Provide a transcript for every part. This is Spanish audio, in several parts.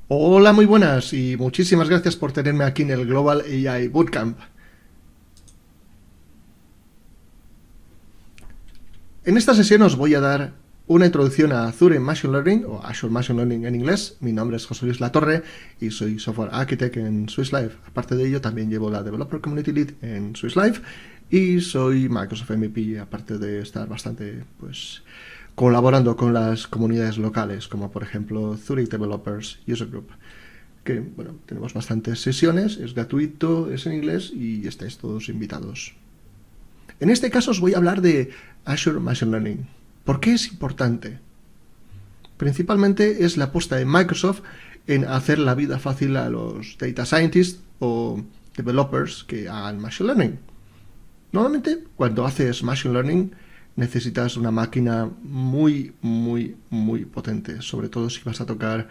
Hola, muy buenas y muchísimas gracias por tenerme aquí en el Global AI Bootcamp. En esta sesión os voy a dar una introducción a Azure Machine Learning o Azure Machine Learning en inglés. Mi nombre es José Luis Latorre y soy Software Architect en Swiss Life. Aparte de ello, también llevo la Developer Community Lead en Swiss Life y soy Microsoft MVP, aparte de estar bastante colaborando con las comunidades locales, como por ejemplo Zurich Developers User Group. Que bueno, tenemos bastantes sesiones, es gratuito, es en inglés y estáis todos invitados. En este caso os voy a hablar de Azure Machine Learning. ¿Por qué es importante? Principalmente es la apuesta de Microsoft en hacer la vida fácil a los data scientists o developers que hagan Machine Learning. Normalmente, cuando haces Machine Learning, necesitas una máquina muy potente, sobre todo si vas a tocar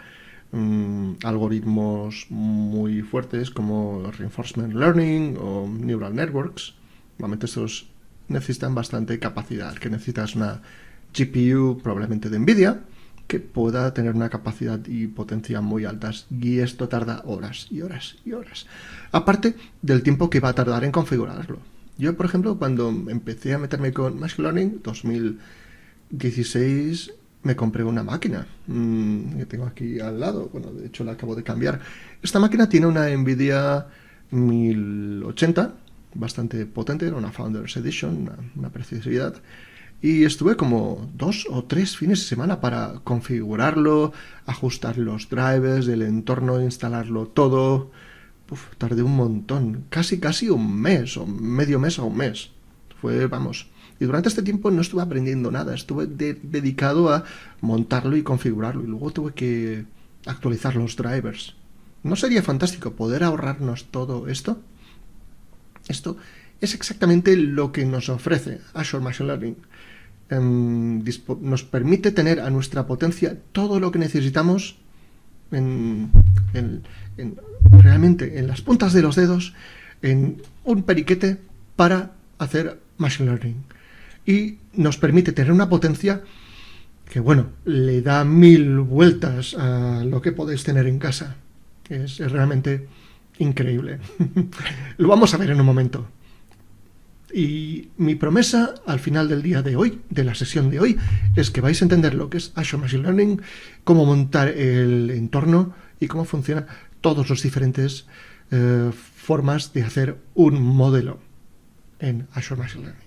algoritmos muy fuertes como Reinforcement Learning o Neural Networks. Normalmente estos necesitan bastante capacidad, que necesitas una GPU probablemente de NVIDIA que pueda tener una capacidad y potencia muy altas, y esto tarda horas y horas y horas. Aparte del tiempo que va a tardar en configurarlo. Yo, por ejemplo, cuando empecé a meterme con Machine Learning, 2016, me compré una máquina que tengo aquí al lado. Bueno, de hecho la acabo de cambiar. Esta máquina tiene una NVIDIA 1080, bastante potente, era una Founders Edition, una preciosidad. Y estuve como 2 o 3 fines de semana para configurarlo, ajustar los drivers del entorno, instalarlo todo. Tardé un montón, casi un mes, o medio mes a un mes. Vamos. Y durante este tiempo no estuve aprendiendo nada, estuve dedicado a montarlo y configurarlo. Y luego tuve que actualizar los drivers. ¿No sería fantástico poder ahorrarnos todo esto? Esto es exactamente lo que nos ofrece Azure Machine Learning. Nos permite tener a nuestra potencia todo lo que necesitamos realmente en las puntas de los dedos, en un periquete para hacer Machine Learning. Y nos permite tener una potencia que, bueno, le da 1000 vueltas a lo que podéis tener en casa. Es realmente increíble. Lo vamos a ver en un momento. Y mi promesa al final del día de hoy, de la sesión de hoy, es que vais a entender lo que es Azure Machine Learning, cómo montar el entorno y cómo funcionan todos los diferentes formas de hacer un modelo en Azure Machine Learning.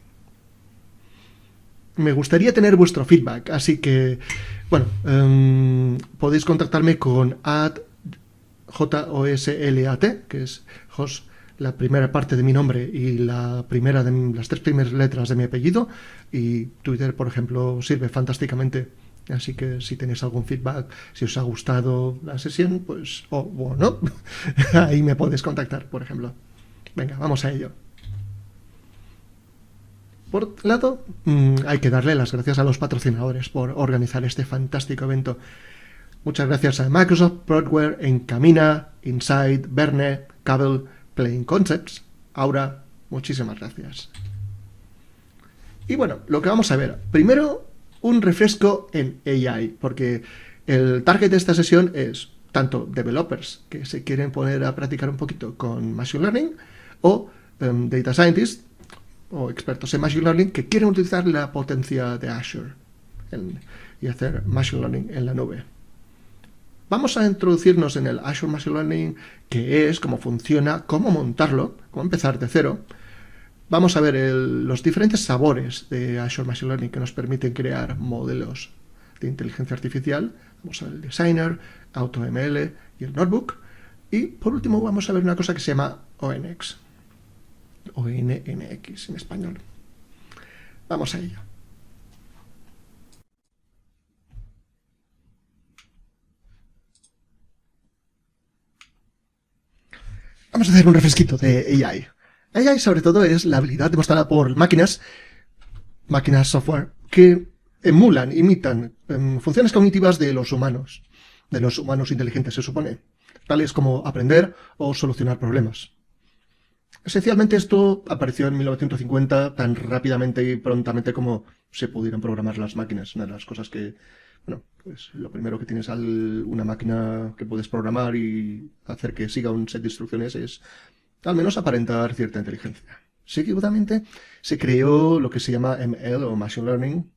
Me gustaría tener vuestro feedback, así que, bueno, podéis contactarme con JOSLAT, que es Jos, la primera parte de mi nombre y las 3 primeras letras de mi apellido, y Twitter, por ejemplo, sirve fantásticamente. Así que si tenéis algún feedback, si os ha gustado la sesión, pues, o no, ahí me podéis contactar, por ejemplo. Venga, vamos a ello. Por otro lado, hay que darle las gracias a los patrocinadores por organizar este fantástico evento. Muchas gracias a Microsoft, Broadware, Encamina, Insight, Verne, Cable, Playing Concepts, Aura. Muchísimas gracias. Y bueno, lo que vamos a ver. Primero, un refresco en AI, porque el target de esta sesión es tanto developers que se quieren poner a practicar un poquito con Machine Learning, o data scientists o expertos en Machine Learning que quieren utilizar la potencia de Azure y hacer Machine Learning en la nube. Vamos a introducirnos en el Azure Machine Learning, qué es, cómo funciona, cómo montarlo, cómo empezar de cero. Vamos a ver los diferentes sabores de Azure Machine Learning que nos permiten crear modelos de inteligencia artificial. Vamos a ver el Designer, AutoML y el Notebook. Y por último vamos a ver una cosa que se llama ONX. ONNX en español. Vamos a ello. Vamos a hacer un refresquito de AI. AI sobre todo es la habilidad demostrada por máquinas software, que emulan, imitan funciones cognitivas de los humanos inteligentes, se supone, tales como aprender o solucionar problemas. Esencialmente esto apareció en 1950 tan rápidamente y prontamente como se pudieron programar las máquinas. Una de las cosas que Bueno, pues lo primero que tienes una máquina que puedes programar y hacer que siga un set de instrucciones es al menos aparentar cierta inteligencia. Seguidamente se creó lo que se llama ML o Machine Learning,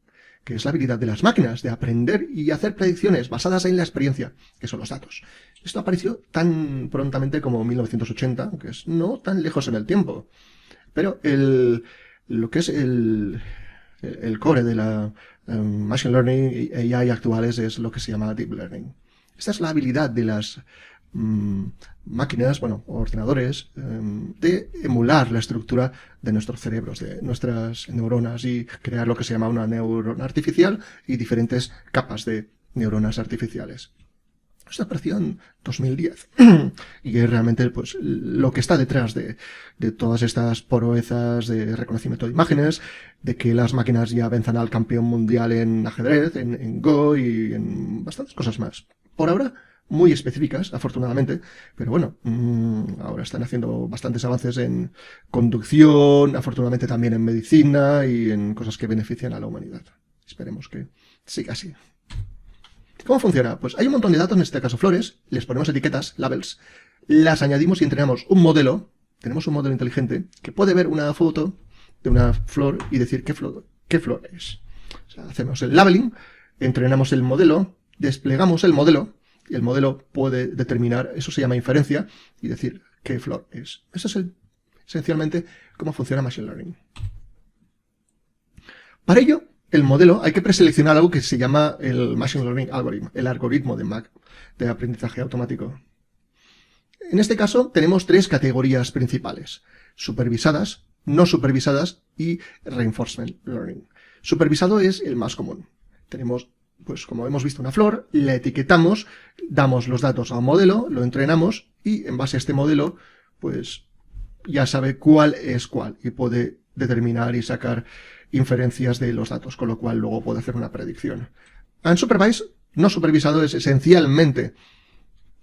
que es la habilidad de las máquinas de aprender y hacer predicciones basadas en la experiencia, que son los datos. Esto apareció tan prontamente como 1980, que es no tan lejos en el tiempo. Pero lo que es el core de la Machine Learning y AI actuales es lo que se llama Deep Learning. Esta es la habilidad de las máquinas, bueno, ordenadores, de emular la estructura de nuestros cerebros, de nuestras neuronas y crear lo que se llama una neurona artificial y diferentes capas de neuronas artificiales. Esto apareció en 2010 y es realmente pues, lo que está detrás de todas estas proezas de reconocimiento de imágenes, de que las máquinas ya venzan al campeón mundial en ajedrez, en Go y en bastantes cosas más. Por ahora, muy específicas, afortunadamente, pero bueno, ahora están haciendo bastantes avances en conducción, afortunadamente también en medicina y en cosas que benefician a la humanidad. Esperemos que siga así. ¿Cómo funciona? Pues hay un montón de datos, en este caso flores, les ponemos etiquetas, labels, las añadimos y entrenamos un modelo, tenemos un modelo inteligente, que puede ver una foto de una flor y decir qué flor es. O sea, hacemos el labeling, entrenamos el modelo, desplegamos el modelo, y el modelo puede determinar, eso se llama inferencia, y decir qué flor es. Eso es esencialmente cómo funciona Machine Learning. Para ello, el modelo hay que preseleccionar algo que se llama el Machine Learning Algorithm, el algoritmo de aprendizaje automático. En este caso tenemos tres categorías principales: supervisadas, no supervisadas y reinforcement learning. Supervisado es el más común. Tenemos, pues como hemos visto, una flor, la etiquetamos, damos los datos a un modelo, lo entrenamos y en base a este modelo, pues ya sabe cuál es cuál y puede determinar y sacar inferencias de los datos, con lo cual luego puede hacer una predicción. Unsupervised, no supervisado, es esencialmente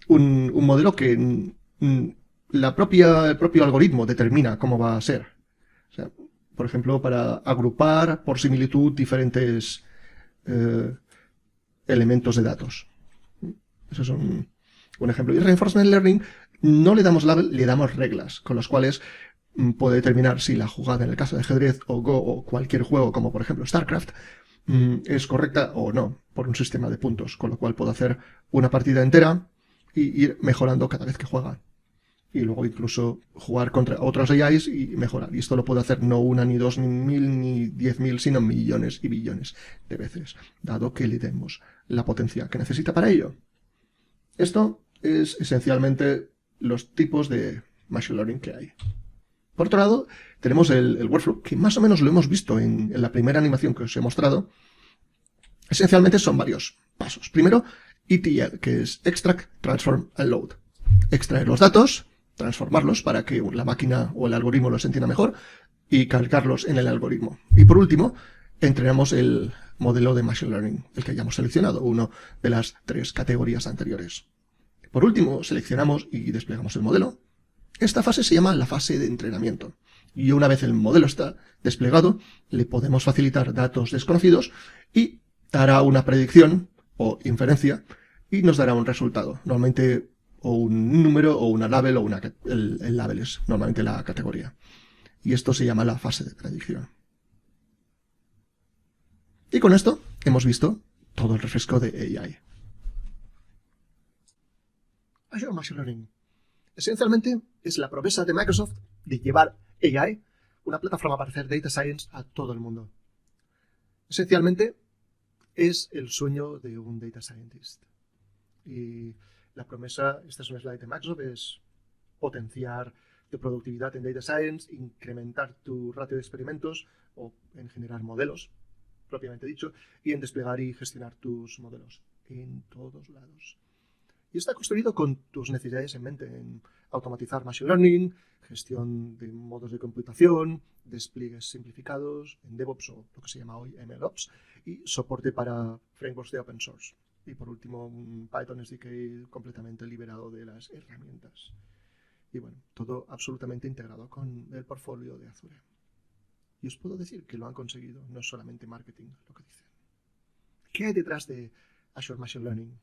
un modelo que el propio algoritmo determina cómo va a ser. O sea, por ejemplo, para agrupar por similitud diferentes elementos de datos. Eso es un ejemplo. Y Reinforcement Learning no le damos label, le damos reglas, con las cuales puede determinar si la jugada, en el caso de ajedrez o Go o cualquier juego, como por ejemplo StarCraft, es correcta o no, por un sistema de puntos, con lo cual puedo hacer una partida entera y ir mejorando cada vez que juega. Y luego incluso jugar contra otros AIs y mejorar. Y esto lo puedo hacer no una, ni dos, ni 1000, ni 10.000, sino millones y billones de veces, dado que le demos la potencia que necesita para ello. Esto es esencialmente los tipos de Machine Learning que hay. Por otro lado, tenemos el workflow, que más o menos lo hemos visto en la primera animación que os he mostrado. Esencialmente son varios pasos. Primero, ETL, que es Extract, Transform and Load. Extraer los datos, transformarlos para que la máquina o el algoritmo los entienda mejor y cargarlos en el algoritmo. Y por último, entrenamos el modelo de Machine Learning, el que hayamos seleccionado, uno de las tres categorías anteriores. Por último, seleccionamos y desplegamos el modelo. Esta fase se llama la fase de entrenamiento. Y una vez el modelo está desplegado, le podemos facilitar datos desconocidos y dará una predicción o inferencia y nos dará un resultado. Normalmente o un número o una label o el label es normalmente la categoría. Y esto se llama la fase de predicción. Y con esto hemos visto todo el refresco de AI. Azure Machine Learning. Esencialmente es la promesa de Microsoft de llevar AI, una plataforma para hacer data science, a todo el mundo. Esencialmente es el sueño de un data scientist. Y la promesa, esta es una slide de Microsoft, es potenciar tu productividad en data science, incrementar tu ratio de experimentos o en generar modelos, propiamente dicho, y en desplegar y gestionar tus modelos en todos lados. Y está construido con tus necesidades en mente, en automatizar Machine Learning, gestión de modos de computación, despliegues simplificados, en DevOps o lo que se llama hoy MLOps, y soporte para frameworks de open source. Y por último, un Python SDK completamente liberado de las herramientas. Y bueno, todo absolutamente integrado con el portfolio de Azure. Y os puedo decir que lo han conseguido, no es solamente marketing lo que dicen. ¿Qué hay detrás de Azure Machine Learning.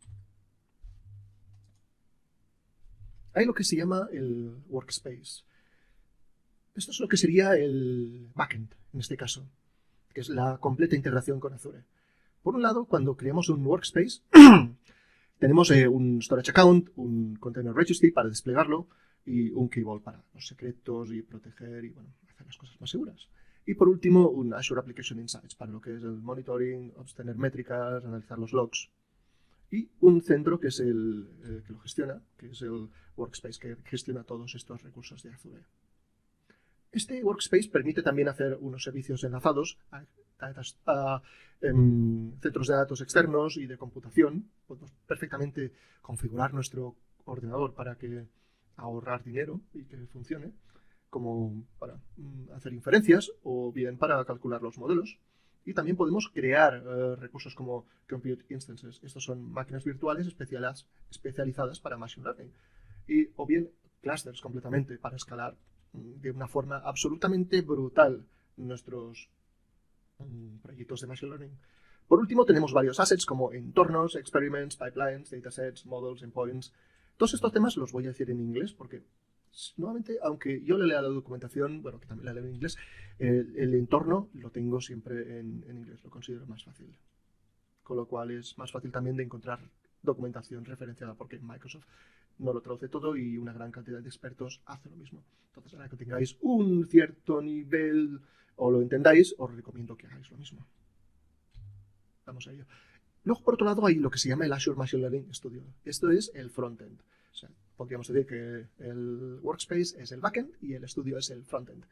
Hay lo que se llama el workspace. Esto es lo que sería el backend, en este caso, que es la completa integración con Azure. Por un lado, cuando creamos un workspace, tenemos un storage account, un container registry para desplegarlo y un key vault para los secretos y proteger y bueno, hacer las cosas más seguras. Y por último, un Azure Application Insights para lo que es el monitoring, obtener métricas, analizar los logs. Y un centro que es el que lo gestiona, que es el workspace que gestiona todos estos recursos de Azure. Este workspace permite también hacer unos servicios enlazados a centros de datos externos y de computación. Podemos perfectamente configurar nuestro ordenador para que ahorrar dinero y que funcione, como para hacer inferencias o bien para calcular los modelos. Y también podemos crear recursos como Compute Instances. Estos son máquinas virtuales especializadas para Machine Learning. Y, o bien clusters completamente para escalar de una forma absolutamente brutal nuestros proyectos de Machine Learning. Por último, tenemos varios assets como entornos, experiments, pipelines, datasets, models, endpoints. Todos estos temas los voy a decir en inglés porque nuevamente, aunque yo le lea la documentación, bueno, que también la leo en inglés, el entorno lo tengo siempre en inglés, lo considero más fácil. Con lo cual es más fácil también de encontrar documentación referenciada porque Microsoft no lo traduce todo y una gran cantidad de expertos hace lo mismo. Entonces, para que tengáis un cierto nivel o lo entendáis, os recomiendo que hagáis lo mismo. Vamos a ello. Luego, por otro lado, hay lo que se llama el Azure Machine Learning Studio. Esto es el frontend. O sea, podríamos decir que el workspace es el backend y el estudio es el frontend.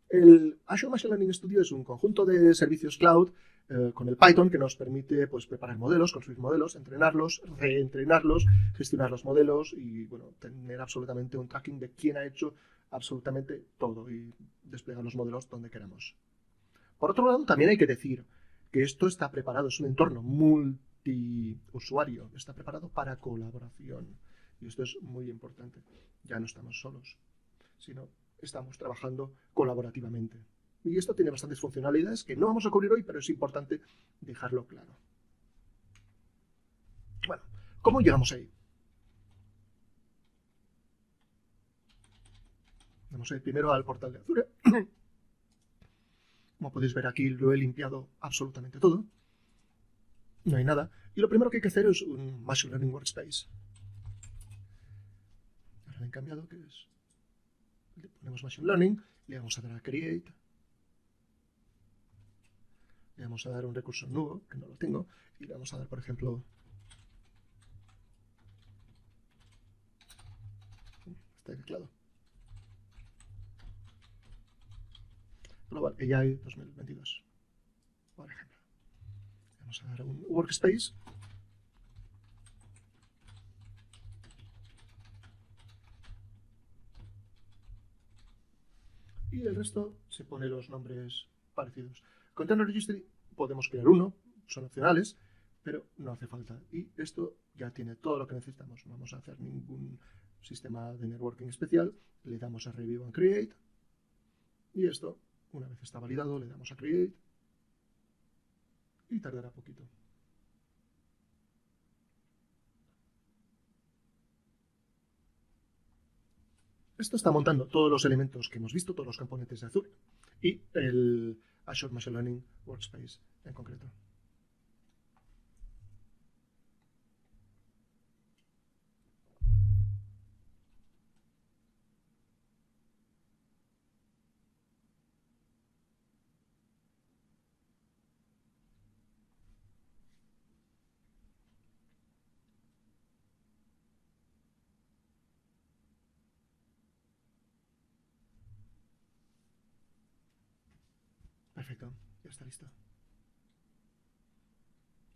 El Azure Machine Learning Studio es un conjunto de servicios cloud con el Python que nos permite pues, preparar modelos, construir modelos, entrenarlos, reentrenarlos, gestionar los modelos y bueno, tener absolutamente un tracking de quién ha hecho absolutamente todo y desplegar los modelos donde queramos. Por otro lado, también hay que decir que esto está preparado, es un entorno multiusuario, está preparado para colaboración. Y esto es muy importante. Ya no estamos solos, sino estamos trabajando colaborativamente. Y esto tiene bastantes funcionalidades que no vamos a cubrir hoy, pero es importante dejarlo claro. Bueno, ¿cómo llegamos ahí? Vamos a ir primero al portal de Azure. Como podéis ver aquí lo he limpiado absolutamente todo. No hay nada. Y lo primero que hay que hacer es un Machine Learning Workspace. Ahora lo he cambiado, que es... Le ponemos Machine Learning, le vamos a dar a Create. Le vamos a dar un recurso nuevo, que no lo tengo, y le vamos a dar, por ejemplo... Está teclado. Global AI 2022, por ejemplo. Vamos a dar a un workspace. Y el resto se pone los nombres parecidos. Container Registry podemos crear uno, son opcionales, pero no hace falta. Y esto ya tiene todo lo que necesitamos. No vamos a hacer ningún sistema de networking especial. Le damos a Review and Create. Y esto, una vez está validado, le damos a Create. Y tardará poquito. Esto está montando todos los elementos que hemos visto, todos los componentes de Azure y el Azure Machine Learning Workspace en concreto. Perfecto, ya está listo.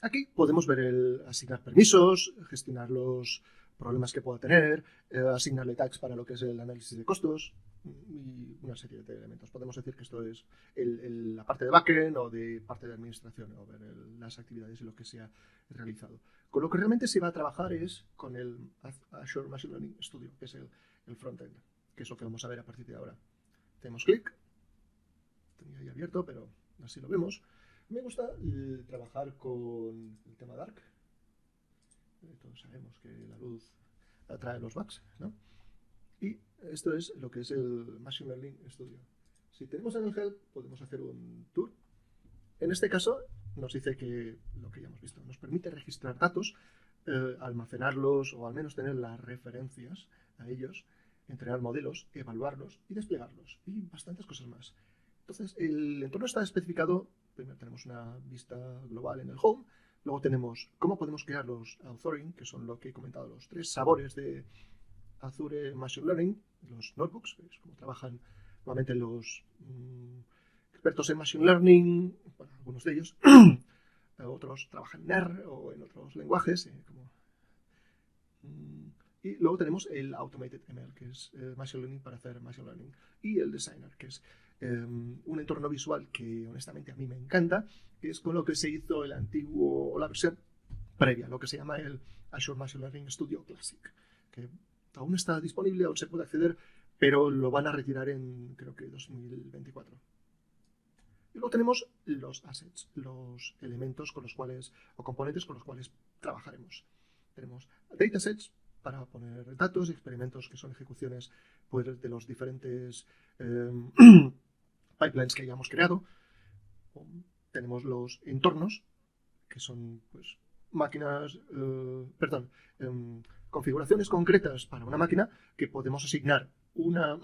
Aquí podemos ver el asignar permisos, gestionar los problemas que pueda tener, asignarle tags para lo que es el análisis de costos y una serie de elementos. Podemos decir que esto es la parte de backend o de parte de administración o ver las actividades y lo que se ha realizado. Con lo que realmente se va a trabajar es con el Azure Machine Learning Studio, que es el frontend, que es lo que vamos a ver a partir de ahora. Hacemos clic, tenía ahí abierto, pero así lo vemos. Me gusta trabajar con el tema Dark. Todos sabemos que la luz atrae los bugs, ¿no? Y esto es lo que es el Machine Learning Studio. Si tenemos en el help, podemos hacer un tour. En este caso, nos dice que lo que ya hemos visto, nos permite registrar datos, almacenarlos o al menos tener las referencias a ellos, entrenar modelos, evaluarlos y desplegarlos y bastantes cosas más. Entonces, el entorno está especificado. Primero tenemos una vista global en el home, luego tenemos cómo podemos crear los authoring, que son lo que he comentado, los 3 sabores de Azure Machine Learning, los notebooks, que es como trabajan normalmente los expertos en Machine Learning, bueno, algunos de ellos, otros trabajan en R o en otros lenguajes, y luego tenemos el Automated ML, que es Machine Learning para hacer Machine Learning, y el Designer, que es un entorno visual que honestamente a mí me encanta, que es con lo que se hizo el antiguo, o la versión previa, lo que se llama el Azure Machine Learning Studio Classic, que aún está disponible, aún se puede acceder, pero lo van a retirar en, creo que 2024. Y luego tenemos los assets, los elementos con los cuales, o componentes con los cuales trabajaremos. Tenemos datasets para poner datos, experimentos que son ejecuciones pues, de los diferentes pipelines que hayamos creado. Tenemos los entornos, que son pues, máquinas, configuraciones concretas para una máquina que podemos asignar una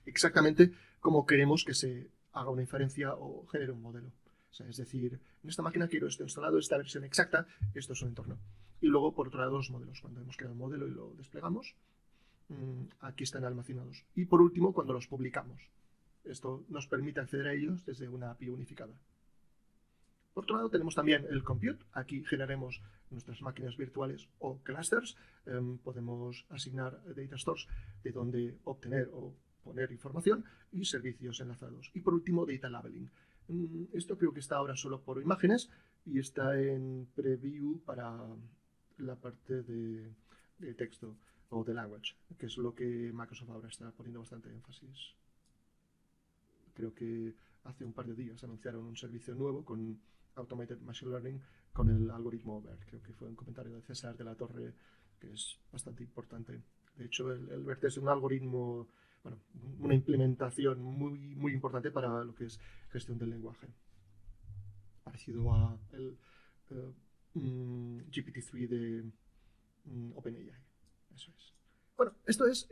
exactamente como queremos que se haga una inferencia o genere un modelo. O sea, es decir, en esta máquina quiero esto instalado, esta versión exacta, esto es un entorno. Y luego, por otro lado, los modelos. Cuando hemos creado un modelo y lo desplegamos, aquí están almacenados. Y por último, cuando los publicamos. Esto nos permite acceder a ellos desde una API unificada. Por otro lado, tenemos también el compute. Aquí generaremos nuestras máquinas virtuales o clusters. Podemos asignar data stores de donde obtener o poner información y servicios enlazados. Y por último, data labeling. Esto creo que está ahora solo por imágenes y está en preview para la parte de texto o de language, que es lo que Microsoft ahora está poniendo bastante énfasis. Creo que hace un par de días anunciaron un servicio nuevo con Automated Machine Learning con el algoritmo BERT. Creo que fue un comentario de César de la Torre que es bastante importante. De hecho, el BERT es un algoritmo, bueno, una implementación muy, muy importante para lo que es gestión del lenguaje. Parecido a el GPT-3 de OpenAI. Eso es. Bueno, esto es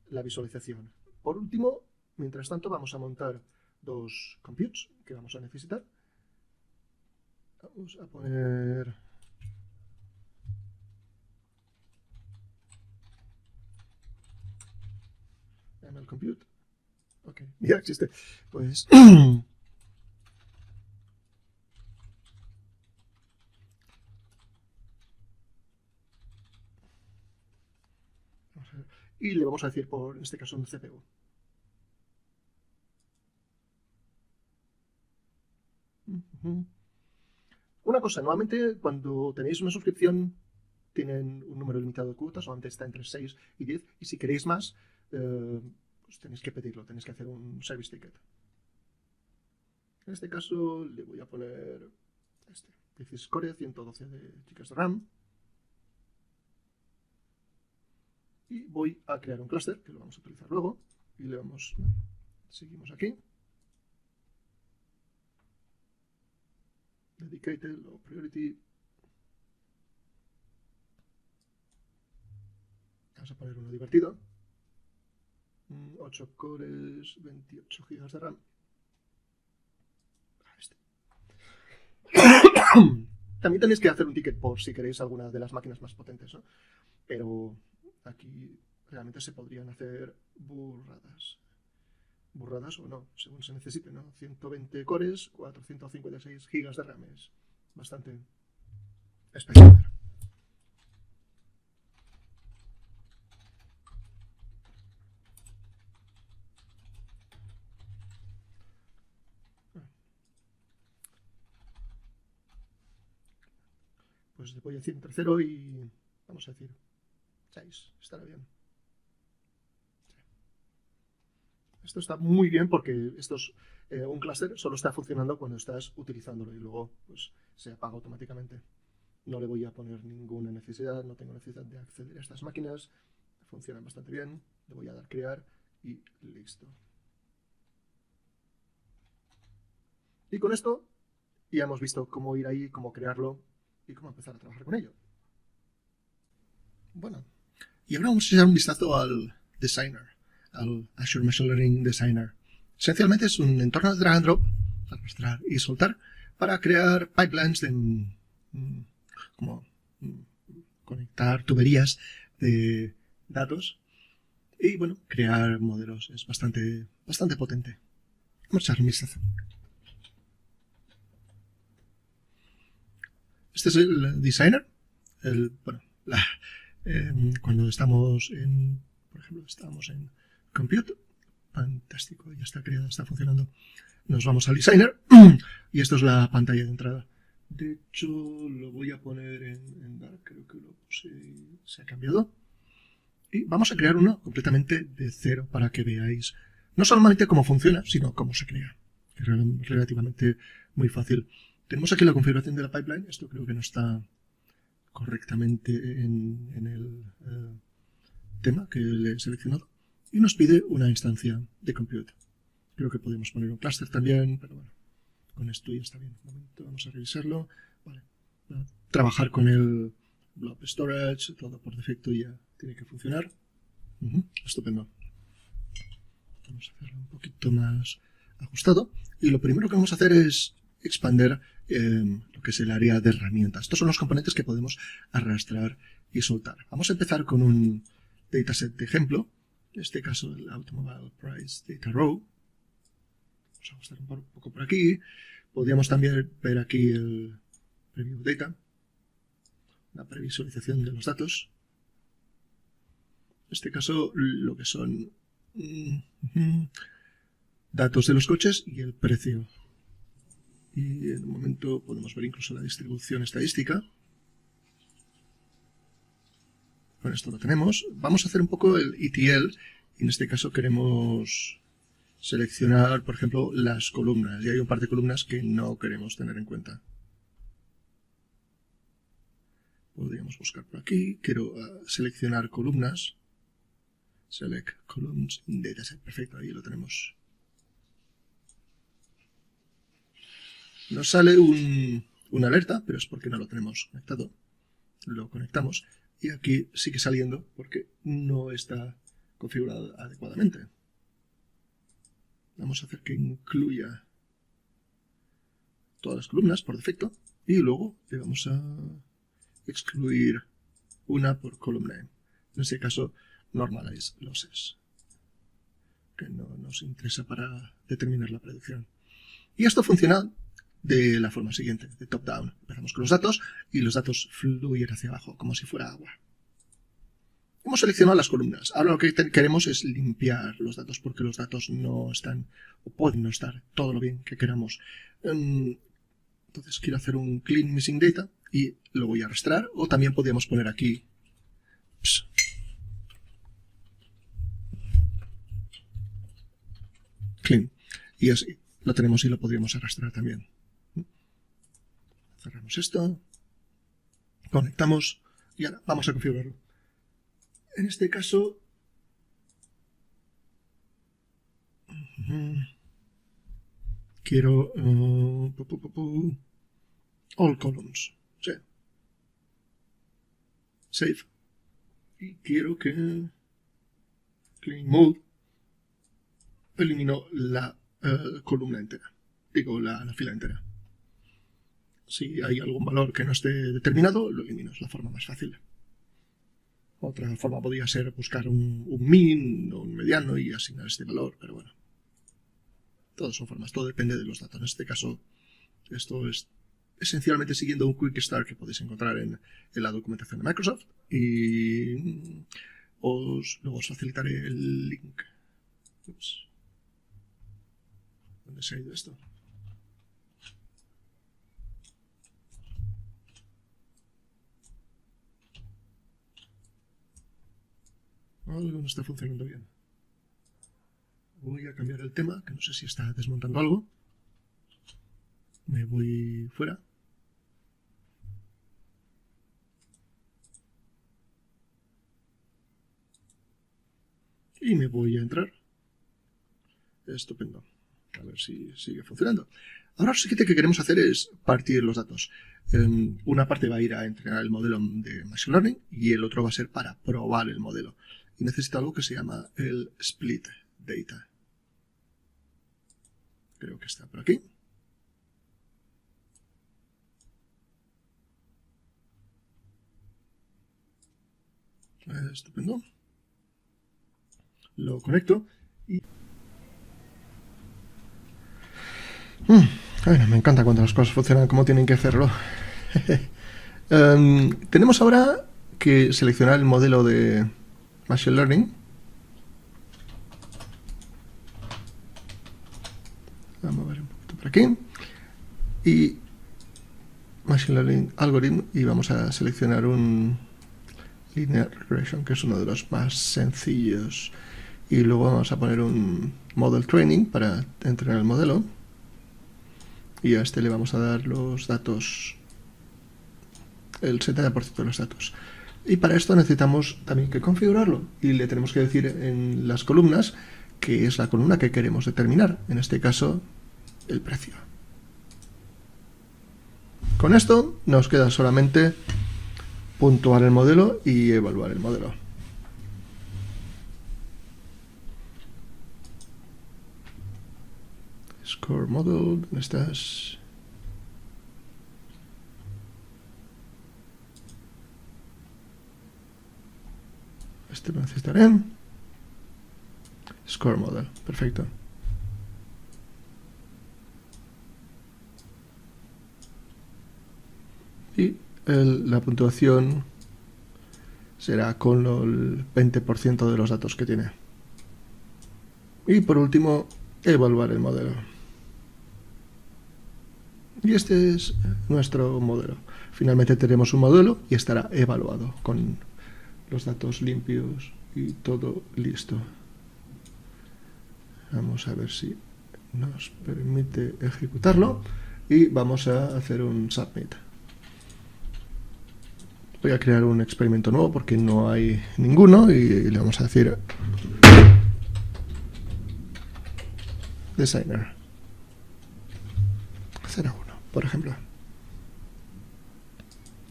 la visualización. Por último, mientras tanto, vamos a montar 2 computes que vamos a necesitar. Vamos a poner ML Compute. Ok, ya existe. Pues y le vamos a decir por, en este caso, un CPU. Una cosa, normalmente cuando tenéis una suscripción tienen un número limitado de cuotas, solamente está entre 6 y 10, y si queréis más, pues tenéis que pedirlo, tenéis que hacer un service ticket. En este caso le voy a poner este, 16 core, 112 de GB de RAM. Y voy a crear un clúster, que lo vamos a utilizar luego, y le vamos, seguimos aquí. Dedicated o priority. Vamos a poner uno divertido. 8 cores, 28 GB de RAM. Este. También tenéis que hacer un ticket por si queréis alguna de las máquinas más potentes, ¿no? Pero aquí realmente se podrían hacer burradas. Burradas o no, según se necesite, ¿no? 120 cores, 456 GB de RAM. Es bastante espectacular. Pues le voy a decir entre 0 y vamos a decir 6, estará bien. Esto está muy bien porque un clúster solo está funcionando cuando estás utilizándolo y luego pues, se apaga automáticamente. no le voy a poner ninguna necesidad, no tengo necesidad de acceder a estas máquinas, funcionan bastante bien, le voy a dar crear y listo. Y con esto ya hemos visto cómo ir ahí, cómo crearlo y cómo empezar a trabajar con ello. Bueno, y ahora vamos a echar un vistazo al Designer, al Azure Machine Learning Designer. Esencialmente es un entorno de drag and drop, arrastrar y soltar, para crear pipelines de como conectar tuberías de datos y, bueno, crear modelos. Es bastante potente. Vamos a echar un vistazo. Este es el Designer. Cuando estamos en, por ejemplo, estamos en Compute, fantástico, ya está creado, está funcionando. Nos vamos al Designer y esto es la pantalla de entrada. De hecho, lo voy a poner en Dark, creo que lo puse, se ha cambiado. Y vamos a crear uno completamente de cero para que veáis no solamente cómo funciona, sino cómo se crea. Es relativamente muy fácil. Tenemos aquí la configuración de la pipeline. Esto creo que no está correctamente en el tema que le he seleccionado. Y nos pide una instancia de compute. Creo que podemos poner un cluster también, pero bueno, con esto ya está bien. Un momento, vamos a revisarlo. Vale. Trabajar con el blob storage, todo por defecto ya tiene que funcionar. Estupendo. Vamos a hacerlo un poquito más ajustado. Y lo primero que vamos a hacer es expandir lo que es el área de herramientas. Estos son los componentes que podemos arrastrar y soltar. Vamos a empezar con un dataset de ejemplo. En este caso, el Automobile Price Data Row. Vamos a ajustar un poco por aquí. Podríamos también ver aquí el Preview Data, la previsualización de los datos. En este caso, lo que son datos de los coches y el precio. Y en un momento podemos ver incluso la distribución estadística. Con esto lo tenemos. Vamos a hacer un poco el ETL. Y en este caso queremos seleccionar, por ejemplo, las columnas. Y hay un par de columnas que no queremos tener en cuenta. Podríamos buscar por aquí. Quiero seleccionar columnas. Select columns in dataset. Perfecto, ahí lo tenemos. Nos sale una alerta, pero es porque no lo tenemos conectado. Lo conectamos y aquí sigue saliendo porque no está configurado adecuadamente. Vamos a hacer que incluya todas las columnas por defecto y luego le vamos a excluir una por column name. En este caso, normalize losses, que no nos interesa para determinar la predicción. Y esto funciona de la forma siguiente, de top-down. Empezamos con los datos y los datos fluyen hacia abajo, como si fuera agua. Hemos seleccionado las columnas. Ahora lo que queremos es limpiar los datos, porque los datos no están, o pueden no estar, todo lo bien que queramos. Entonces quiero hacer un clean missing data y lo voy a arrastrar, o también podríamos poner aquí clean. Y así lo tenemos y lo podríamos arrastrar también. Cerramos esto, conectamos y ahora vamos a configurarlo. En este caso, quiero all columns. Sí. Save. Y quiero que clean mode elimino la columna entera. Digo, la fila entera. Si hay algún valor que no esté determinado, lo elimino. Es la forma más fácil. Otra forma podría ser buscar un min o un mediano y asignar este valor, pero bueno. Todas son formas, todo depende de los datos. En este caso, esto es esencialmente siguiendo un Quick Start que podéis encontrar en la documentación de Microsoft y luego os facilitaré el link. Ups. ¿Dónde se ha ido esto? Algo no está funcionando bien. Voy a cambiar el tema, que no sé si está desmontando algo. Me voy fuera. y me voy a entrar. Estupendo. A ver si sigue funcionando. Ahora lo siguiente que queremos hacer es partir los datos. Una parte va a ir a entrenar el modelo de Machine Learning y el otro va a ser para probar el modelo. Y necesito algo que se llama el Split Data. Creo que está por aquí. Estupendo. Lo conecto y... Bueno, me encanta cuando las cosas funcionan como tienen que hacerlo. Tenemos ahora que seleccionar el modelo de Machine Learning. Vamos a ver un poquito por aquí. Y Machine Learning Algorithm, y vamos a seleccionar un Linear Regression, que es uno de los más sencillos. Y luego vamos a poner un Model Training para entrenar el modelo. Y a este le vamos a dar los datos, el 70% de los datos. Y para esto necesitamos también que configurarlo. Y le tenemos que decir en las columnas que es la columna que queremos determinar. En este caso, el precio. Con esto nos queda solamente puntuar el modelo y evaluar el modelo. Score Model, ¿dónde estás? Este lo necesitaré. Score Model, perfecto. Y la puntuación será con el 20% de los datos que tiene. Y por último, evaluar el modelo. Y este es nuestro modelo. Finalmente tenemos un modelo y estará evaluado con los datos limpios y todo listo. Vamos a ver si nos permite ejecutarlo y vamos a hacer un submit. Voy a crear un experimento nuevo porque no hay ninguno y le vamos a decir Designer 01, por ejemplo.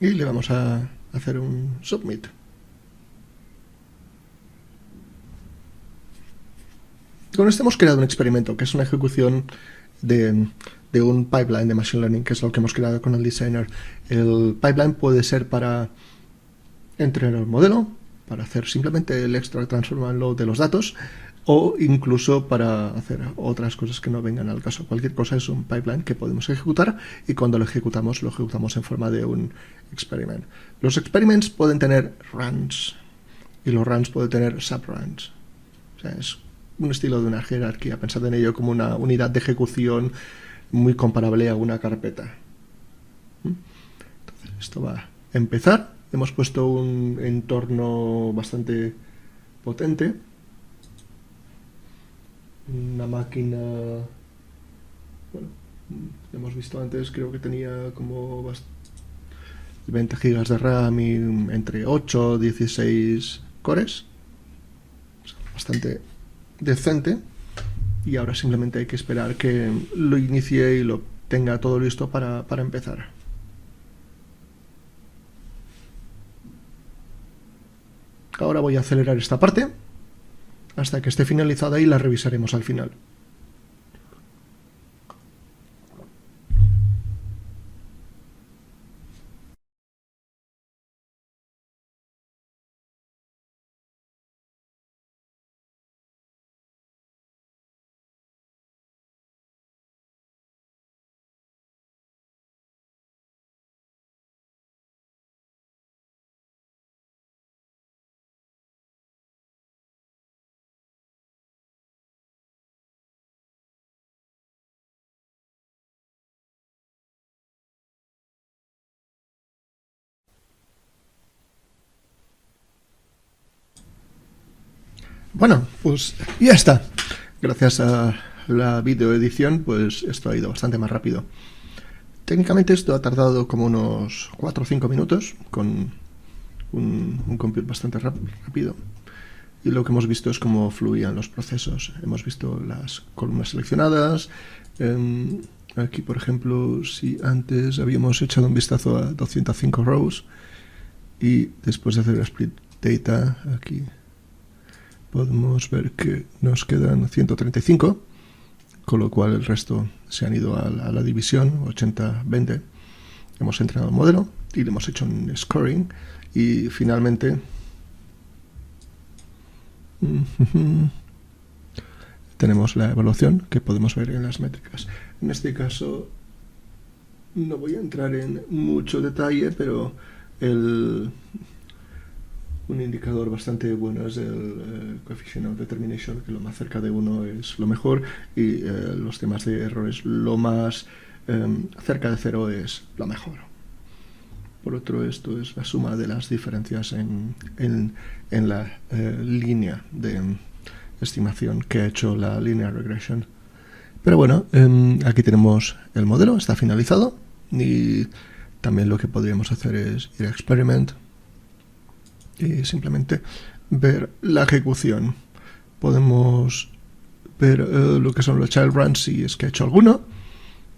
Y le vamos a hacer un submit. Con esto hemos creado un experimento que es una ejecución de un pipeline de Machine Learning, que es lo que hemos creado con el Designer. El pipeline puede ser para entrenar el modelo, para hacer simplemente el extract, transform and load de los datos, o incluso para hacer otras cosas que no vengan al caso. Cualquier cosa es un pipeline que podemos ejecutar y cuando lo ejecutamos en forma de un experiment. Los experiments pueden tener runs y los runs pueden tener subruns. O sea, es un estilo de una jerarquía. Pensad en ello como una unidad de ejecución muy comparable a una carpeta. Entonces, esto va a empezar. Hemos puesto un entorno bastante potente. Una máquina, bueno, hemos visto antes, creo que tenía como 20 GB de RAM y entre 8 y 16 cores. O sea, bastante decente. Y ahora simplemente hay que esperar que lo inicie y lo tenga todo listo para empezar. Ahora voy a acelerar esta parte hasta que esté finalizada y la revisaremos al final. Bueno, pues ya está. Gracias a la videoedición, pues esto ha ido bastante más rápido. Técnicamente esto ha tardado como unos 4 o 5 minutos con un compute bastante rápido. y lo que hemos visto es cómo fluían los procesos. Hemos visto las columnas seleccionadas. Aquí, por ejemplo, si antes habíamos echado un vistazo a 205 rows y después de hacer split data, aquí podemos ver que nos quedan 135, con lo cual el resto se han ido a la división 80-20. Hemos entrenado el modelo y le hemos hecho un scoring y finalmente tenemos la evaluación que podemos ver en las métricas. En este caso no voy a entrar en mucho detalle, pero un indicador bastante bueno es el coefficient of determination, que lo más cerca de 1 es lo mejor, y los temas de errores, lo más cerca de 0 es lo mejor. Por otro, esto es la suma de las diferencias en la línea de estimación que ha hecho la linear regression. Pero bueno, aquí tenemos el modelo, está finalizado, y también lo que podríamos hacer es ir a Experiment y simplemente ver la ejecución. Podemos ver lo que son los child runs, si es que ha hecho alguno,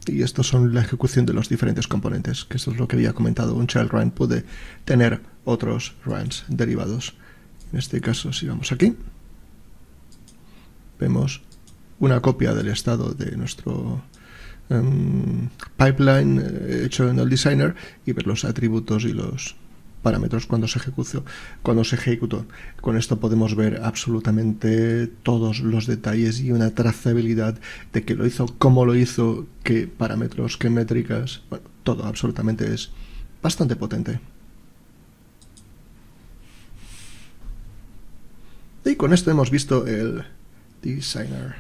y estos son la ejecución de los diferentes componentes, que esto es lo que había comentado. Un child run puede tener otros runs derivados. En este caso, si vamos aquí, vemos una copia del estado de nuestro pipeline hecho en el designer, y ver los atributos y los parámetros cuando se ejecutó. Con esto podemos ver absolutamente todos los detalles y una trazabilidad de qué lo hizo, cómo lo hizo, qué parámetros, qué métricas. Bueno, todo absolutamente es bastante potente. Y con esto hemos visto el designer.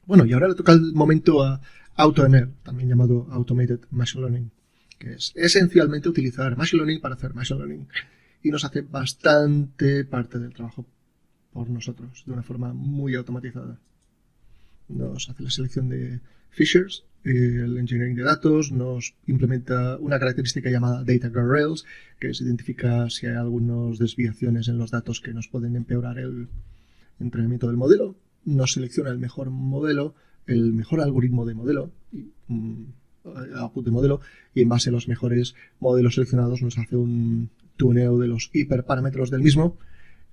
Bueno, y ahora le toca el momento a AutoML, también llamado Automated Machine Learning, que es esencialmente utilizar Machine Learning para hacer Machine Learning, y nos hace bastante parte del trabajo por nosotros, de una forma muy automatizada. Nos hace la selección de features, el engineering de datos, nos implementa una característica llamada Data Guardrails, que identifica si hay algunas desviaciones en los datos que nos pueden empeorar el entrenamiento del modelo. Nos selecciona el mejor modelo, el mejor algoritmo de modelo, output de modelo, y en base a los mejores modelos seleccionados nos hace un tuneo de los hiperparámetros del mismo,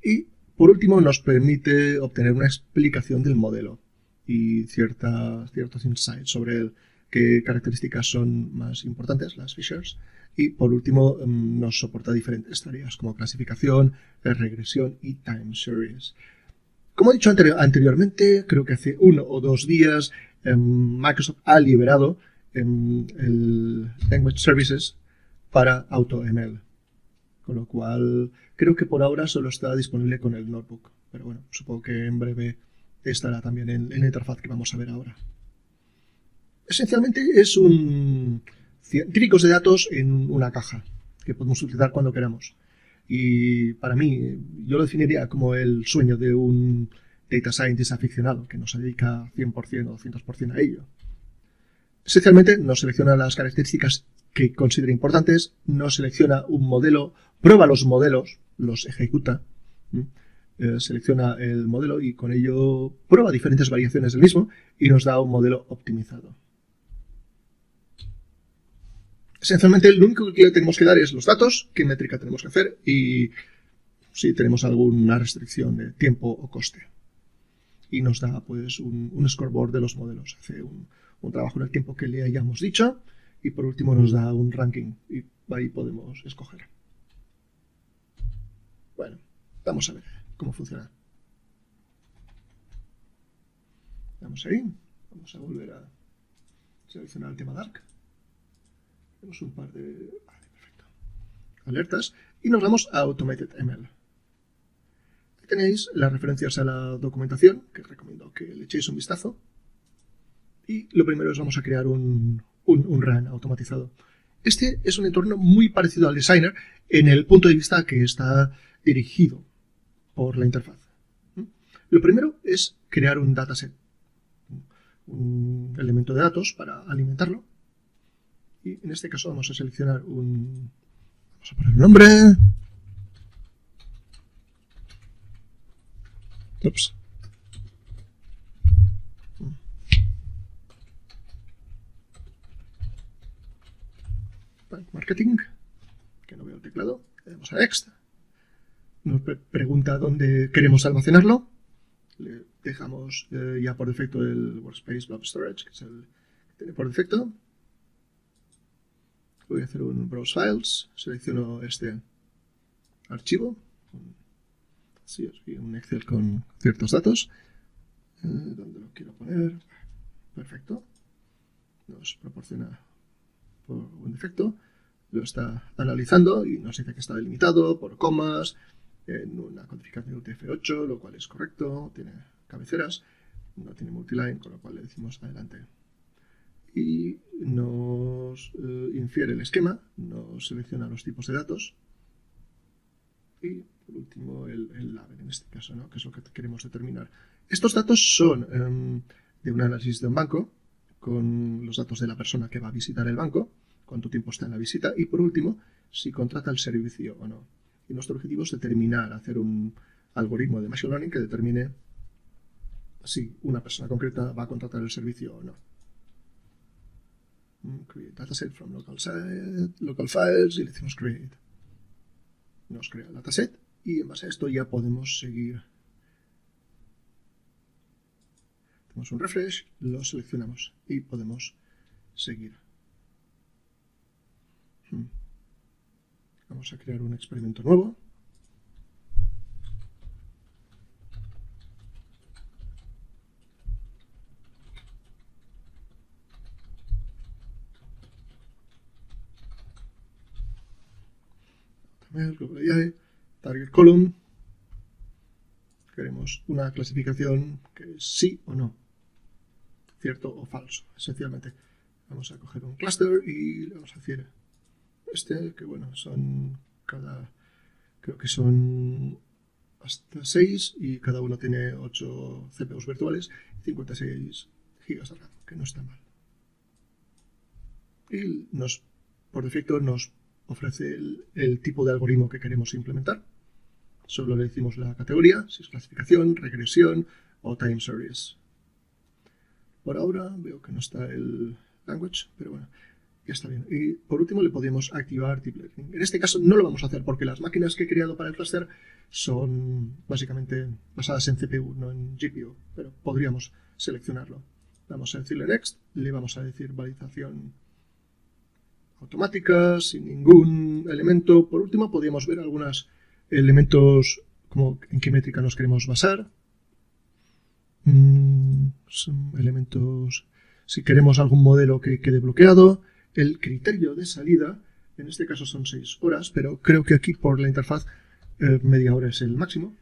y por último nos permite obtener una explicación del modelo y ciertos insights sobre qué características son más importantes, las features, y por último nos soporta diferentes tareas como clasificación, regresión y time series. Como he dicho anteriormente, creo que hace 1 o 2 días Microsoft ha liberado el Language Services para AutoML, con lo cual creo que por ahora solo está disponible con el notebook, pero bueno, supongo que en breve estará también en la interfaz que vamos a ver ahora. Esencialmente es científicos de datos en una caja que podemos utilizar cuando queramos. Y para mí, yo lo definiría como el sueño de un data scientist aficionado que nos dedica 100% o 200% a ello. Esencialmente nos selecciona las características que considera importantes, nos selecciona un modelo, prueba los modelos, los ejecuta, selecciona el modelo y con ello prueba diferentes variaciones del mismo y nos da un modelo optimizado. Esencialmente lo único que tenemos que dar es los datos, qué métrica tenemos que hacer y si tenemos alguna restricción de tiempo o coste. Y nos da pues un scoreboard de los modelos. Hace un trabajo en el tiempo que le hayamos dicho y por último nos da un ranking y ahí podemos escoger. Bueno, vamos a ver cómo funciona. Vamos ahí, vamos a volver a seleccionar el tema Dark. Tenemos un par de alertas y nos vamos a Automated ML. Aquí tenéis las referencias a la documentación, que os recomiendo que le echéis un vistazo. Y lo primero es vamos a crear un run automatizado. Este es un entorno muy parecido al Designer en el punto de vista que está dirigido por la interfaz. Lo primero es crear un dataset, un elemento de datos para alimentarlo. Y en este caso vamos a seleccionar un Vamos a poner el nombre. Ups. Marketing, que no veo el teclado. Le damos a Next. Nos pregunta dónde queremos almacenarlo. Le dejamos ya por defecto el Workspace Blob Storage, que es el que tiene por defecto. Voy a hacer un Browse Files. Selecciono este archivo. Sí, es un Excel con ciertos datos. ¿Dónde lo quiero poner? Perfecto. Nos proporciona por un defecto. Lo está analizando y nos dice que está delimitado por comas en una codificación UTF-8, lo cual es correcto. Tiene cabeceras, no tiene multiline, con lo cual le decimos adelante. Y nos infiere el esquema, nos selecciona los tipos de datos. Y por último el label en este caso, ¿no? Que es lo que queremos determinar. Estos datos son de un análisis de un banco, con los datos de la persona que va a visitar el banco, cuánto tiempo está en la visita y por último, si contrata el servicio o no. Y nuestro objetivo es determinar, hacer un algoritmo de Machine Learning que determine si una persona concreta va a contratar el servicio o no. Create dataset from local files y le decimos create. Nos crea el dataset y en base a esto ya podemos seguir. Tenemos un refresh, lo seleccionamos y podemos seguir. Vamos a crear un experimento nuevo. Target column. Queremos una clasificación que es sí o no, cierto o falso, esencialmente. Vamos a coger un cluster y le vamos a decir que bueno, son creo que son hasta 6 y cada uno tiene 8 CPUs virtuales y 56 GB de RAM, que no está mal. Y por defecto nos ofrece el tipo de algoritmo que queremos implementar. Solo le decimos la categoría, si es clasificación, regresión o time series. Por ahora veo que no está el language, pero bueno, ya está bien. Y por último le podemos activar Deep Learning. En este caso no lo vamos a hacer porque las máquinas que he creado para el clúster son básicamente basadas en CPU, no en GPU, pero podríamos seleccionarlo. Vamos a decirle Next, le vamos a decir validación automática, sin ningún elemento. Por último podríamos ver algunos elementos como en qué métrica nos queremos basar. Son elementos, si queremos algún modelo que quede bloqueado. El criterio de salida, en este caso son 6 horas, pero creo que aquí por la interfaz media hora es el máximo.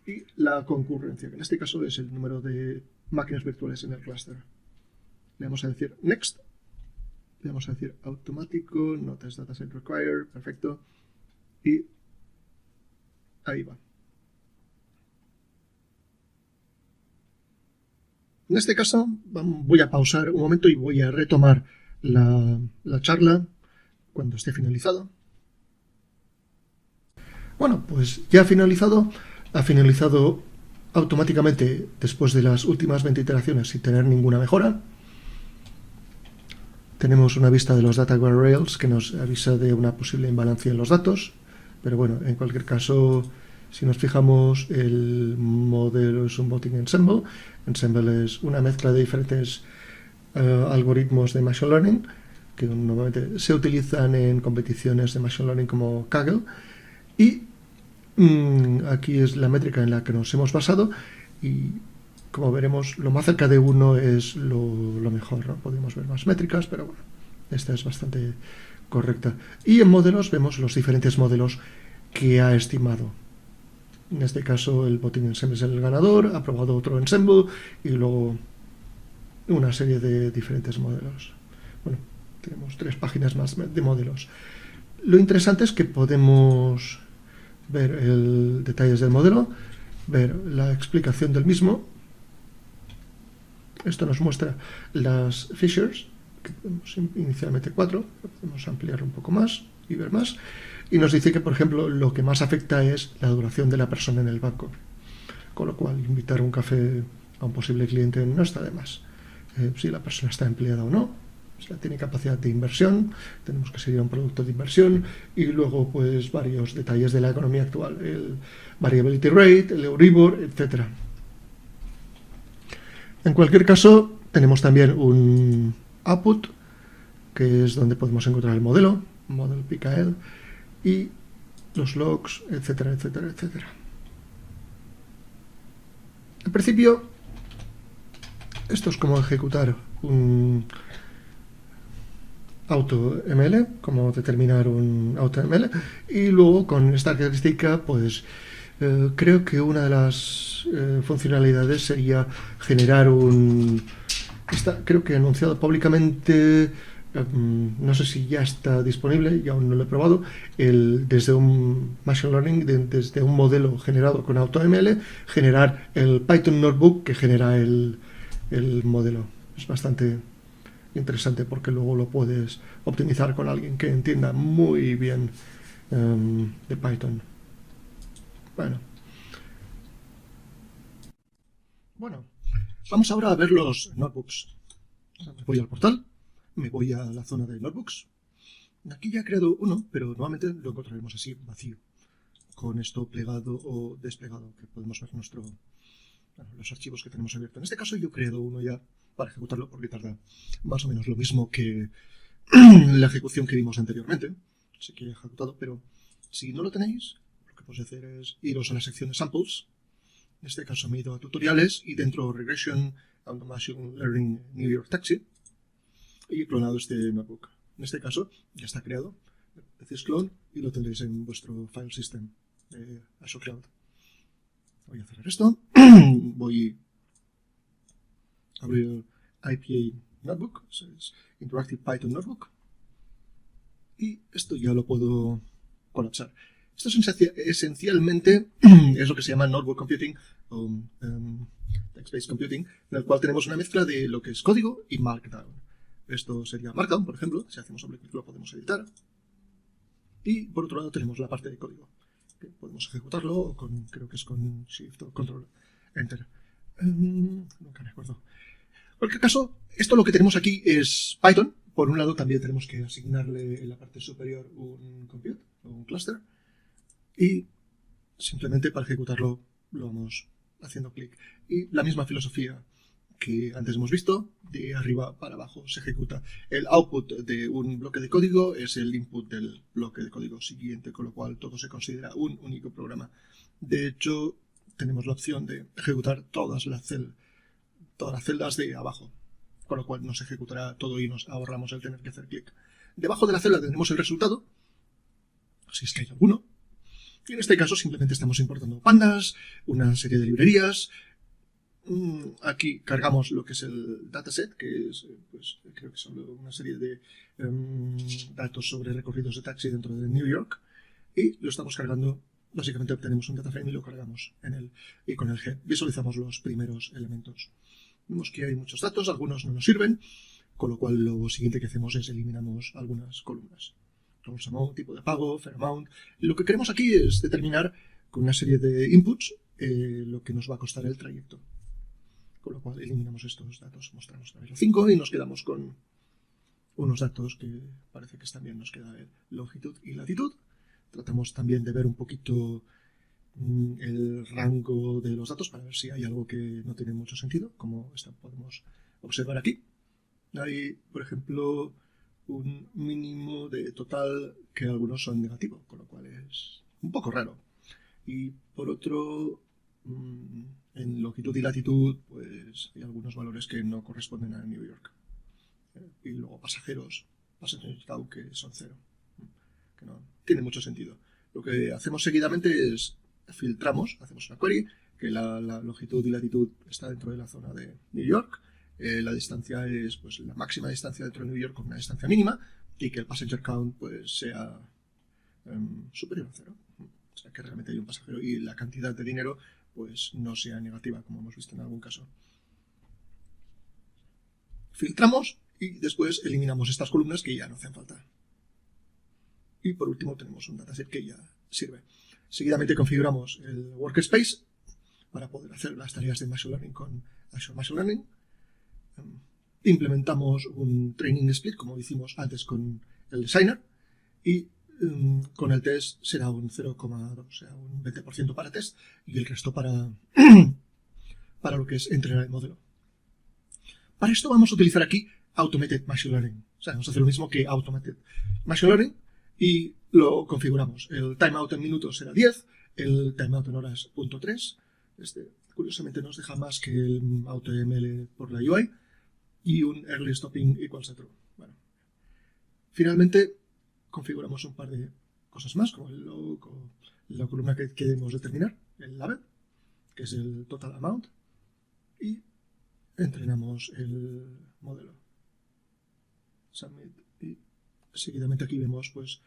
Y la concurrencia, que en este caso es el número de máquinas virtuales en el clúster. Le vamos a decir Next. Le vamos a decir automático, notice dataset required, perfecto. Y ahí va. En este caso voy a pausar un momento y voy a retomar la charla cuando esté finalizado. Bueno, pues ya ha finalizado automáticamente después de las últimas 20 iteraciones sin tener ninguna mejora. Tenemos una vista de los data guardrails que nos avisa de una posible imbalancia en los datos, pero bueno, en cualquier caso, si nos fijamos, el modelo es un Voting Ensemble. Ensemble es una mezcla de diferentes algoritmos de Machine Learning que normalmente se utilizan en competiciones de Machine Learning como Kaggle. Y aquí es la métrica en la que nos hemos basado y como veremos, lo más cerca de 1 es lo mejor, ¿no? Podemos ver más métricas, pero bueno, esta es bastante correcta. Y en modelos vemos los diferentes modelos que ha estimado. En este caso el Voting Ensemble es el ganador, ha probado otro Ensemble y luego una serie de diferentes modelos. Bueno, tenemos 3 páginas más de modelos. Lo interesante es que podemos ver detalles del modelo, ver la explicación del mismo. Esto nos muestra las features, que tenemos inicialmente 4, podemos ampliar un poco más y ver más. y nos dice que, por ejemplo, lo que más afecta es la duración de la persona en el banco. Con lo cual, invitar un café a un posible cliente no está de más. Si la persona está empleada o no, si tiene capacidad de inversión, tenemos que seguir un producto de inversión, y luego pues varios detalles de la economía actual, el variability rate, el Euribor, etcétera. En cualquier caso, tenemos también un output, que es donde podemos encontrar el modelo PKL, y los logs, etcétera, etcétera, etcétera. En principio, esto es como ejecutar un AutoML, como determinar un AutoML, y luego con esta característica, pues creo que una de las funcionalidades sería generar un... creo que anunciado públicamente, no sé si ya está disponible, ya aún no lo he probado, desde un Machine Learning, desde un modelo generado con AutoML, generar el Python Notebook que genera el modelo. Es bastante interesante porque luego lo puedes optimizar con alguien que entienda muy bien de Python. Bueno, vamos ahora a ver los notebooks. Me voy al portal, me voy a la zona de notebooks. Aquí ya he creado uno, pero nuevamente lo encontraremos así, vacío, con esto plegado o desplegado, que podemos ver los archivos que tenemos abiertos. En este caso yo he creado uno ya para ejecutarlo, porque tarda más o menos lo mismo que la ejecución que vimos anteriormente. Así que he ejecutado, pero si no lo tenéis, lo que podéis hacer es iros a la sección de samples. En este caso me he ido a tutoriales y dentro Regression and Machine Learning New York Taxi y he clonado este notebook. En este caso ya está creado. Decís clone y lo tendréis en vuestro file system de Azure Cloud. Voy a cerrar esto. Voy a abrir el IPA Notebook, es Interactive Python Notebook. Y esto ya lo puedo colapsar. Esto es esencialmente es lo que se llama Notebook Computing o Text-Based Computing, en el cual tenemos una mezcla de lo que es código y Markdown. Esto sería Markdown, por ejemplo. Si hacemos doble clic lo podemos editar. Y por otro lado tenemos la parte de código, que podemos ejecutarlo con, creo que es con Shift o Control Enter. Nunca me acuerdo. En cualquier caso, esto lo que tenemos aquí es Python. Por un lado también tenemos que asignarle en la parte superior un compute o un cluster. Y simplemente para ejecutarlo lo vamos haciendo clic. Y la misma filosofía que antes hemos visto, de arriba para abajo se ejecuta. El output de un bloque de código es el input del bloque de código siguiente, con lo cual todo se considera un único programa. De hecho, tenemos la opción de ejecutar todas las celdas de abajo, con lo cual nos ejecutará todo y nos ahorramos el tener que hacer clic. Debajo de la celda tendremos el resultado, si es que hay alguno. Y en este caso simplemente estamos importando pandas, una serie de librerías. Aquí cargamos lo que es el dataset, que es, pues, creo que son una serie de datos sobre recorridos de taxi dentro de New York. Y lo estamos cargando, básicamente obtenemos un dataframe y lo cargamos en él. Y con el head visualizamos los primeros elementos. Vemos que hay muchos datos, algunos no nos sirven, con lo cual lo siguiente que hacemos es eliminamos algunas columnas. Rules amount, tipo de pago, fair amount. Lo que queremos aquí es determinar con una serie de inputs lo que nos va a costar el trayecto. Con lo cual eliminamos estos datos, mostramos también los 5 y nos quedamos con unos datos que parece que están bien. Nos queda longitud y latitud. Tratamos también de ver un poquito el rango de los datos para ver si hay algo que no tiene mucho sentido, como podemos observar aquí. Hay, por ejemplo, un mínimo de total que algunos son negativos, con lo cual es un poco raro. Y por otro, en longitud y latitud, pues hay algunos valores que no corresponden a New York. Y luego pasajeros count, que son 0, que no tiene mucho sentido. Lo que hacemos seguidamente es filtramos, hacemos una query, que la longitud y latitud está dentro de la zona de New York. La distancia es pues la máxima distancia dentro de New York con una distancia mínima y que el passenger count pues sea superior a 0. O sea, que realmente hay un pasajero y la cantidad de dinero pues no sea negativa, como hemos visto en algún caso. Filtramos y después eliminamos estas columnas que ya no hacen falta. Y por último tenemos un dataset que ya sirve. Seguidamente configuramos el workspace para poder hacer las tareas de Machine Learning con Azure Machine Learning. Implementamos un training split, como hicimos antes con el designer, y con el test será un 0,2, o sea, un 20% para test y el resto para lo que es entrenar el modelo. Para esto vamos a utilizar aquí Automated Machine Learning. O sea, vamos a hacer lo mismo que Automated Machine Learning y lo configuramos. El timeout en minutos será 10, el timeout en horas 0.3. Curiosamente nos deja más que el AutoML por la UI y un early stopping equals a true. Bueno, finalmente configuramos un par de cosas más, como el log o la columna que queremos determinar, el label, que es el total amount, y entrenamos el modelo. Submit, y seguidamente aquí vemos pues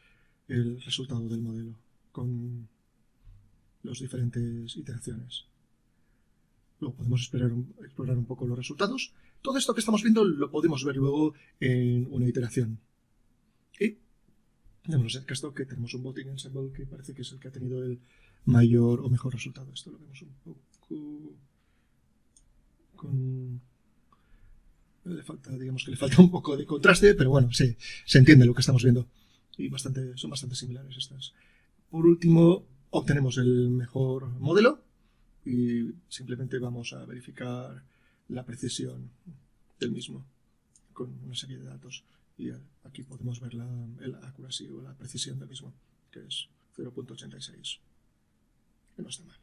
el resultado del modelo con las diferentes iteraciones. Luego podemos explorar un poco los resultados. Todo esto que estamos viendo lo podemos ver luego en una iteración. Y tenemos el caso que tenemos un voting ensemble que parece que es el que ha tenido el mayor o mejor resultado. Esto lo vemos un poco con... digamos que le falta un poco de contraste, pero bueno, se entiende lo que estamos viendo. Y son bastante similares estas. Por último, obtenemos el mejor modelo y simplemente vamos a verificar la precisión del mismo con una serie de datos. Y aquí podemos ver la accuracy o la precisión del mismo, que es 0.86. Que no está mal.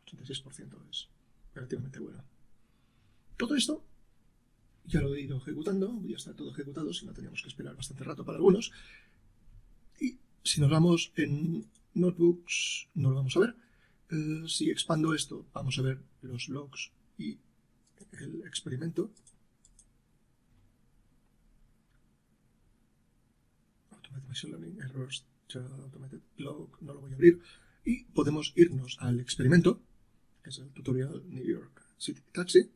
86% es relativamente bueno. Todo esto ya lo he ido ejecutando, ya está todo ejecutado, si no teníamos que esperar bastante rato para algunos. Y si nos vamos en Notebooks, no lo vamos a ver. Si expando esto, vamos a ver los logs y el experimento. Automated Machine Learning, Errors, Automated Log, no lo voy a abrir. Y podemos irnos al experimento, que es el tutorial New York City Taxi,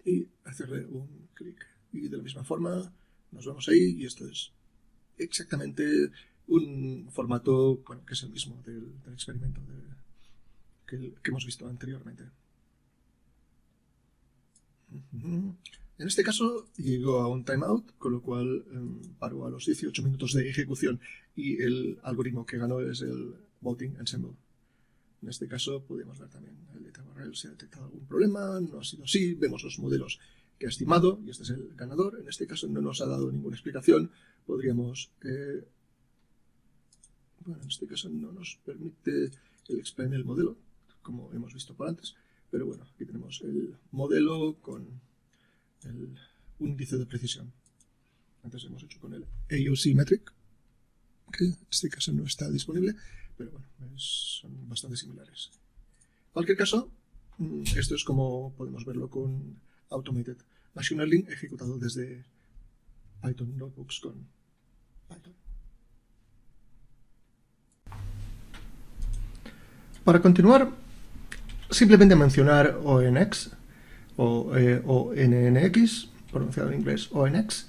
y hacerle un clic. Y de la misma forma nos vamos ahí y esto es exactamente un formato, bueno, que es el mismo del experimento que hemos visto anteriormente. En este caso llegó a un timeout, con lo cual paró a los 18 minutos de ejecución y el algoritmo que ganó es el voting ensemble. En este caso podemos ver también el data barrel, si ha detectado algún problema, no ha sido así, vemos los modelos que ha estimado y este es el ganador. En este caso no nos ha dado ninguna explicación, podríamos... bueno, en este caso no nos permite el explain el modelo, como hemos visto por antes, pero bueno, aquí tenemos el modelo con el índice de precisión. Antes hemos hecho con el AUC metric, que en este caso no está disponible, pero bueno, son bastante similares. En cualquier caso, esto es como podemos verlo con Automated Machine Learning ejecutado desde Python Notebooks con Python. Para continuar, simplemente mencionar ONX o NNX, pronunciado en inglés ONX.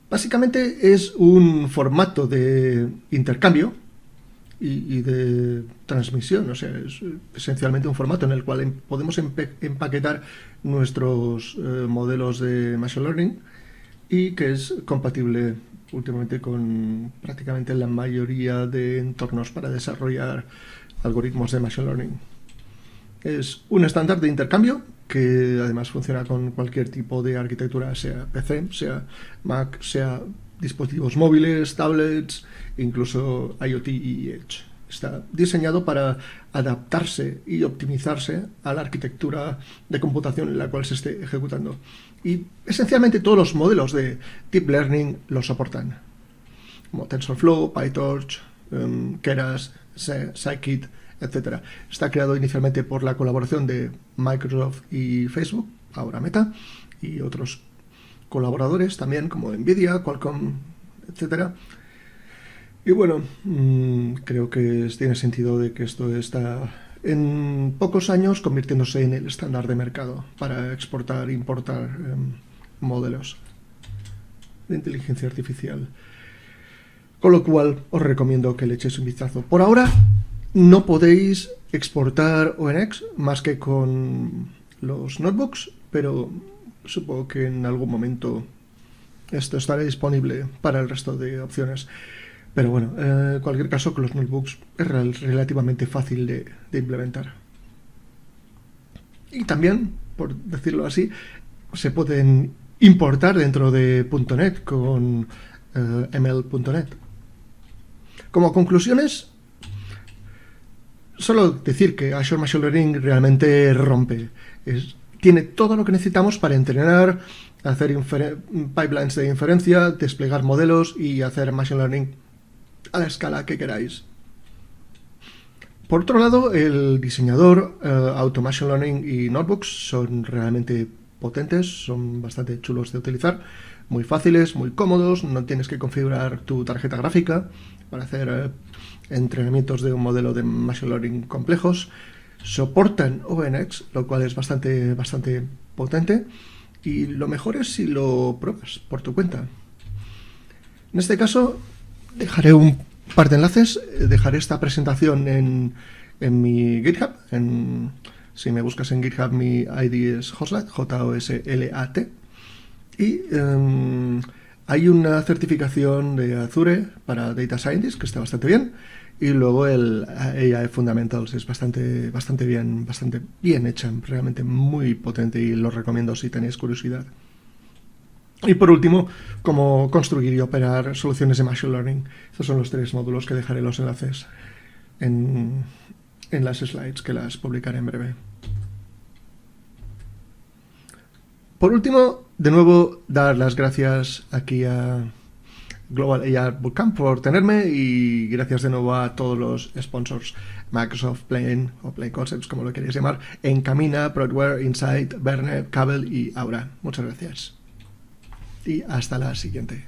Básicamente es un formato de intercambio y de transmisión, o sea, es esencialmente un formato en el cual podemos empaquetar nuestros modelos de Machine Learning y que es compatible últimamente con prácticamente la mayoría de entornos para desarrollar algoritmos de Machine Learning. Es un estándar de intercambio que además funciona con cualquier tipo de arquitectura, sea PC, sea Mac, sea dispositivos móviles, tablets, incluso IoT y Edge. Está diseñado para adaptarse y optimizarse a la arquitectura de computación en la cual se esté ejecutando. Y esencialmente todos los modelos de Deep Learning lo soportan, como TensorFlow, PyTorch, Keras, Scikit, etc. Está creado inicialmente por la colaboración de Microsoft y Facebook, ahora Meta, y otros colaboradores también como Nvidia, Qualcomm, etc. Y bueno, creo que tiene sentido de que esto está en pocos años convirtiéndose en el estándar de mercado para exportar e importar modelos de inteligencia artificial. Con lo cual os recomiendo que le echéis un vistazo. Por ahora no podéis exportar ONX más que con los notebooks, pero supongo que en algún momento esto estará disponible para el resto de opciones. Pero bueno, en cualquier caso, con los notebooks es relativamente fácil de implementar. Y también, por decirlo así, se pueden importar dentro de .NET con ml.net. Como conclusiones, solo decir que Azure Machine Learning realmente rompe. Tiene todo lo que necesitamos para entrenar, hacer pipelines de inferencia, desplegar modelos y hacer Machine Learning a la escala que queráis. Por otro lado, el diseñador, Auto Machine Learning y Notebooks son realmente potentes, son bastante chulos de utilizar, muy fáciles, muy cómodos, no tienes que configurar tu tarjeta gráfica para hacer entrenamientos de un modelo de Machine Learning complejos. Soportan ONX, lo cual es bastante potente, y lo mejor es si lo pruebas por tu cuenta. En este caso, dejaré un par de enlaces, dejaré esta presentación en mi GitHub. Si me buscas en GitHub, mi ID es Joslat, J-O-S-L-A-T. Y hay una certificación de Azure para Data Scientist que está bastante bien. Y luego el AI Fundamentals es bastante bien hecha, realmente muy potente, y lo recomiendo si tenéis curiosidad. Y por último, cómo construir y operar soluciones de Machine Learning. Estos son los 3 módulos que dejaré los enlaces en las slides, que las publicaré en breve. Por último, de nuevo, dar las gracias aquí a Global AI Bootcamp por tenerme, y gracias de nuevo a todos los sponsors: Microsoft, Plain o Plain Concepts, como lo queréis llamar, Encamina, Prodware, Insight, Verne, Cable y Aura. Muchas gracias. Y hasta la siguiente.